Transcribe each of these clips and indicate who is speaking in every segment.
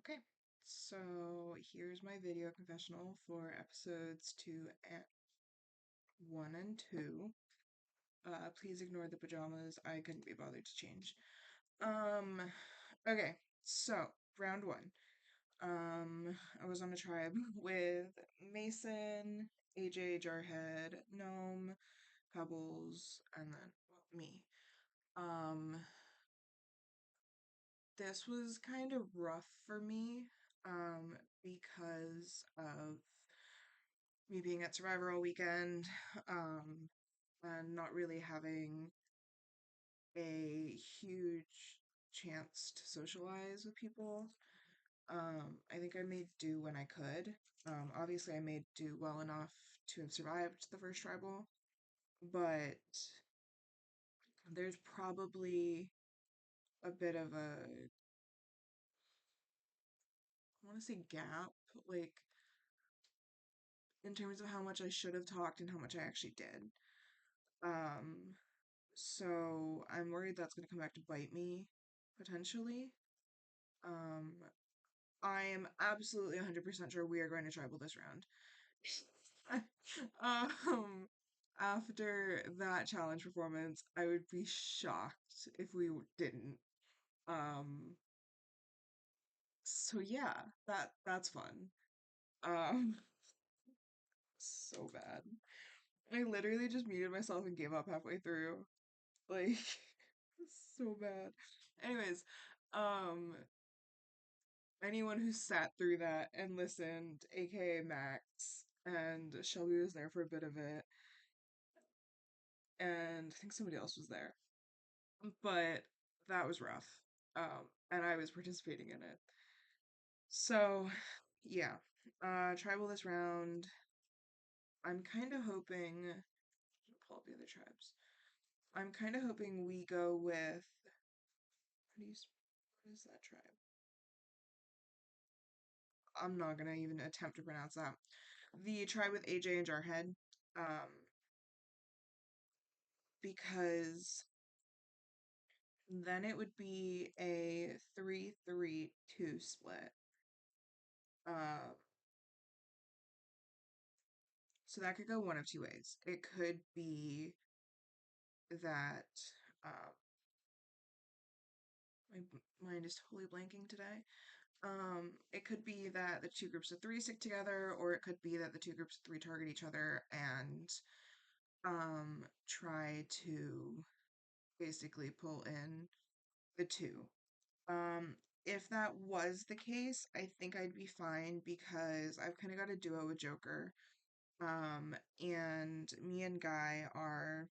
Speaker 1: Okay, so here's my video confessional for episodes 1 and 2. Please ignore the pajamas. I couldn't be bothered to change. Um, okay, so round 1. I was on a tribe with Mason, AJ, Jarhead, Gnome, Pebbles, and then me. Um, this was kind of rough for me, because of me being at Survivor all weekend, um, and not really having a huge chance to socialize with people. I think I made do when I could. Obviously, I made do well enough to have survived the first tribal, but there's probably a bit of a, I want to say gap, like in terms of how much I should have talked and how much I actually did. Um, So I'm worried that's going to come back to bite me potentially. Um, I am absolutely 100% sure we are going to tribal this round. um, After that challenge performance, I would be shocked if we didn't. Um, so yeah, that's fun. Um, so bad. I literally just muted myself and gave up halfway through. Like, so bad. Anyways, um, anyone who sat through that and listened, aka Max, and Shelby was there for a bit of it, and I think somebody else was there. But that was rough. And I was participating in it. So, yeah. Tribal this round. I'm kind of hoping. Pull up the other tribes. I'm kind of hoping we go with. What is that tribe? I'm not gonna even attempt to pronounce that. The tribe with AJ and Jarhead. Um, because then it would be a 3-3-2 split. Uh, so that could go one of two ways. It could be that uh, my mind is totally blanking today. It could be that the two groups of three stick together, or it could be that the two groups of three target each other and try to basically pull in the two. Um, if that was the case, I think I'd be fine because I've kind of got a duo with Joker. And me and Guy are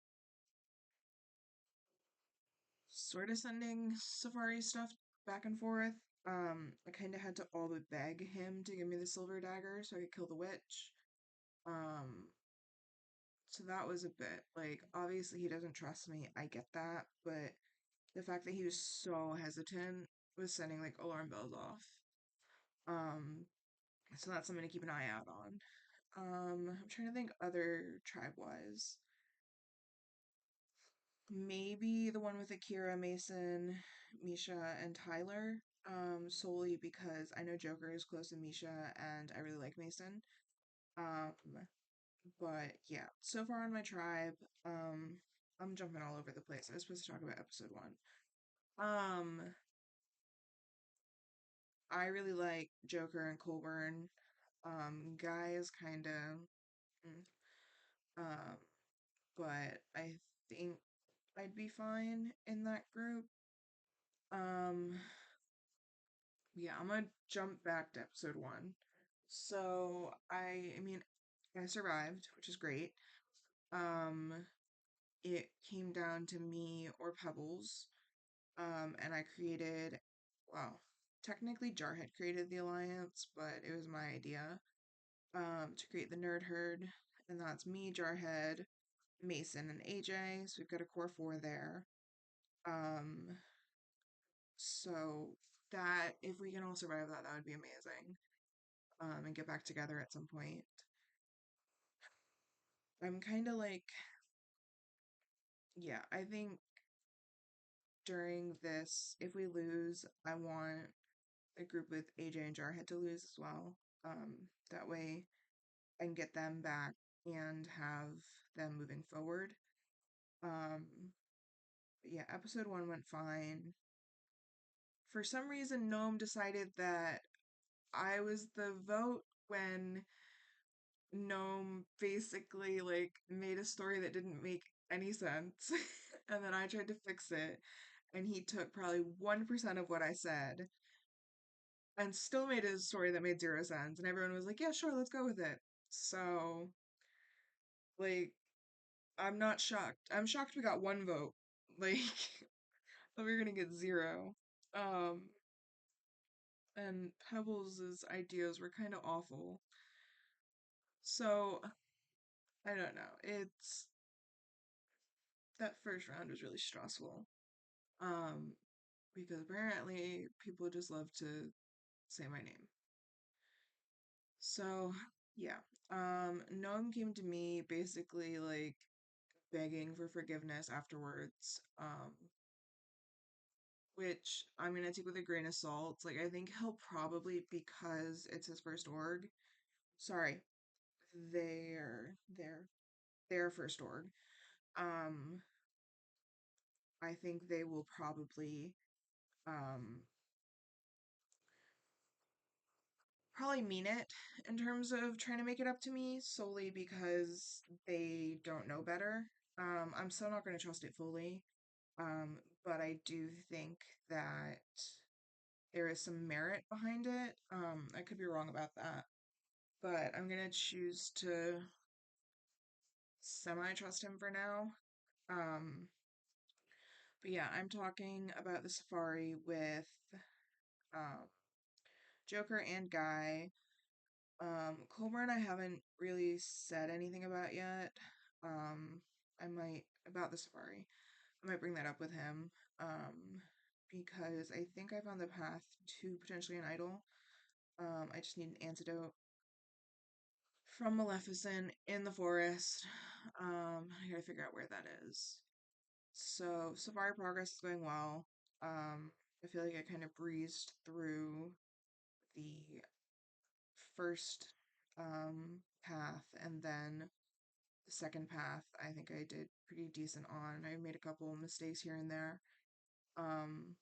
Speaker 1: sort of sending Safari stuff back and forth. I kind of had to all but beg him to give me the silver dagger so I could kill the witch. Um, so that was a bit like, obviously he doesn't trust me. I get that, but the fact that he was so hesitant was sending like alarm bells off. Um, so that's something to keep an eye out on. I'm trying to think other tribe wise. Maybe the one with Akira, Mason, Misha, and Tyler. Solely because I know Joker is close to Misha and I really like Mason. Um, but yeah, so far on my tribe, um, I'm jumping all over the place. I was supposed to talk about episode 1. Um, I really like Joker and Colburn. Guy is kind of, mm, um, but I think I'd be fine in that group. Um, yeah, I'm gonna jump back to episode 1. So I mean, I survived, which is great. Um, it came down to me or Pebbles. And I created, well, technically Jarhead created the alliance, but it was my idea. To create the Nerd Herd, and that's me, Jarhead, Mason, and AJ. So we've got a core 4 there. Um, so that if we can all survive that, that would be amazing. And get back together at some point. I'm kind of like, yeah, I think during this, if we lose, I want a group with AJ and Jarhead to lose as well. That way I can get them back and have them moving forward. Um, but yeah, episode one went fine. For some reason, Gnome decided that I was the vote when Gnome basically like made a story that didn't make any sense. And then I tried to fix it, and he took probably 1% of what I said and still made a story that made zero sense. And everyone was like, yeah, sure, let's go with it. So, like, I'm not shocked. I'm shocked we got one vote. Like, thought we were gonna get zero. Um, and Pebbles' ideas were kind of awful. So, I don't know. It's that first round was really stressful. Um, because apparently people just love to say my name. So, yeah. Noam came to me basically like begging for forgiveness afterwards. Which I'm gonna take with a grain of salt. Like I think he'll probably, because it's his first org. Sorry, their their first org. Um, I think they will um probably mean it in terms of trying to make it up to me solely because they don't know better. I'm still not going to trust it fully. But I do think that there is some merit behind it. I could be wrong about that, but I'm gonna choose to semi trust him for now. Um, but yeah, I'm talking about the safari with um, Joker and Guy. Colburn, I haven't really said anything about yet. Um, I might, about the safari. I might bring that up with him. Because I think I found the path to potentially an idol. I just need an antidote from Maleficent in the forest. I gotta figure out where that is. So, safari progress is going well. I feel like I kind of breezed through the first path, and then the second path I think I did pretty decent on. I made a couple mistakes here and there. Um,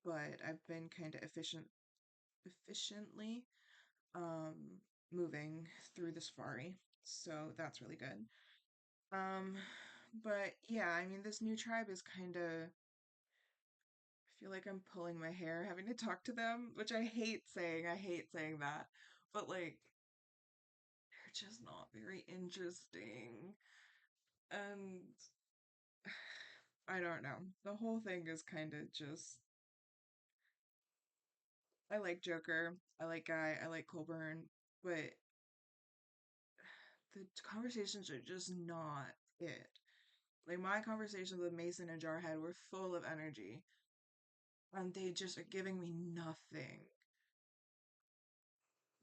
Speaker 1: but I've been kind of efficiently um moving through the safari. So that's really good. Um, but yeah, I mean this new tribe is kind of, I feel like I'm pulling my hair having to talk to them, which I hate saying. I hate saying that. But like they're just not very interesting. And I don't know. The whole thing is kind of just, I like Joker, I like Guy, I like Colburn, but the conversations are just not it. Like my conversations with Mason and Jarhead were full of energy, and they just are giving me nothing.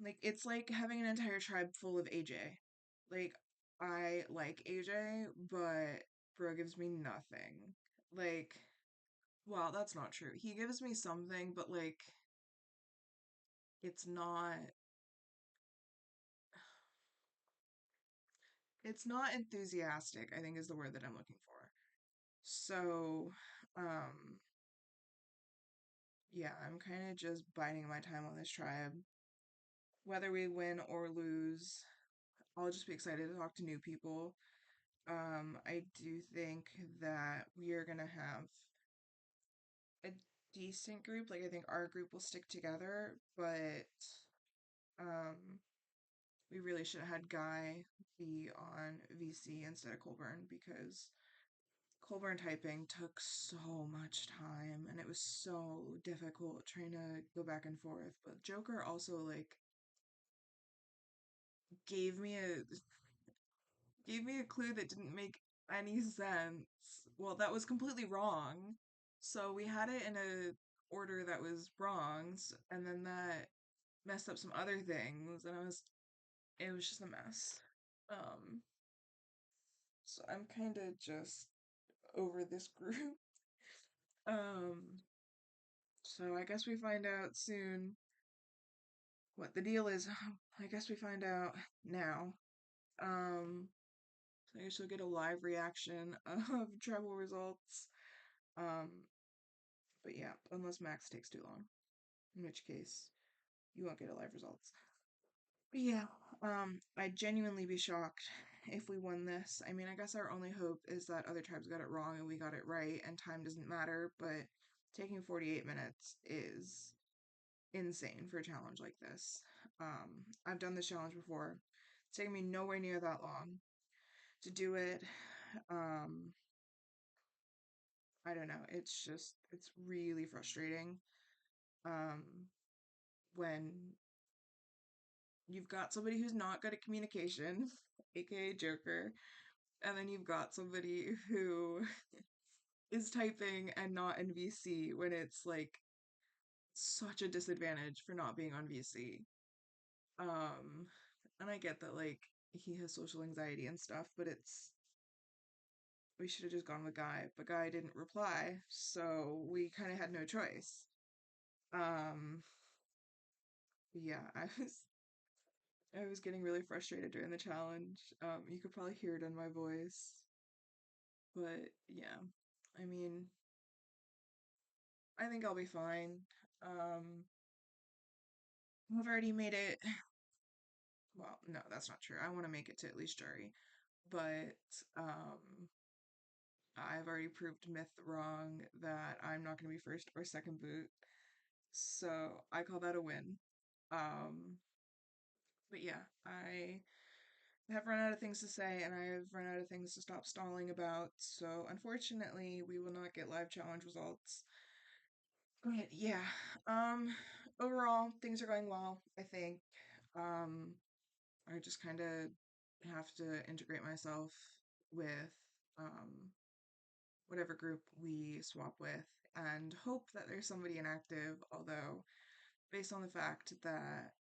Speaker 1: Like it's like having an entire tribe full of AJ. Like I like AJ, but bro gives me nothing. Like, well, that's not true. He gives me something, but like it's not it's not enthusiastic, I think is the word that I'm looking for. So, um yeah, I'm kind of just biding my time on this tribe. Whether we win or lose, I'll just be excited to talk to new people. I do think that we are gonna have a decent group. Like I think our group will stick together, but um we really should have had Guy be on VC instead of Colburn because Colburn typing took so much time and it was so difficult trying to go back and forth. But Joker also like gave me a gave me a clue that didn't make any sense. Well, that was completely wrong. So we had it in a order that was wrong, and then that messed up some other things, and it was just a mess. Um, so I'm kind of just over this group. Um, So I guess we find out soon what the deal is. I guess we find out now. Um, so I guess you'll get a live reaction of travel results. Um, but yeah, unless Max takes too long, in which case you won't get a live results. But yeah, I'd genuinely be shocked if we won this. I mean, I guess our only hope is that other tribes got it wrong and we got it right, and time doesn't matter, but taking 48 minutes is insane for a challenge like this. I've done this challenge before. It's taken me nowhere near that long to do it. Um, I don't know. It's really frustrating. Um, when you've got somebody who's not good at communication, aka Joker, and then you've got somebody who is typing and not in VC when it's like such a disadvantage for not being on VC. Um, and I get that like he has social anxiety and stuff, but it's we should have just gone with Guy, but Guy didn't reply, so we kind of had no choice. Um, yeah, I was getting really frustrated during the challenge. You could probably hear it in my voice, but yeah, I mean, I think I'll be fine. Um, I've already made it. Well, no, that's not true. I want to make it to at least jury, but I've already proved Myth wrong that I'm not going to be first or second boot. So I call that a win. Um, but yeah, I have run out of things to say and I've run out of things to stop stalling about. So unfortunately, we will not get live challenge results. But yeah, um, overall, things are going well, I think. Um, I just kind of have to integrate myself with um, whatever group we swap with and hope that there's somebody inactive. Although, based on the fact that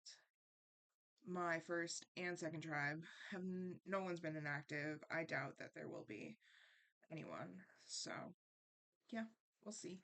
Speaker 1: my first and second tribe have no one's been inactive, I doubt that there will be anyone. So, yeah, we'll see.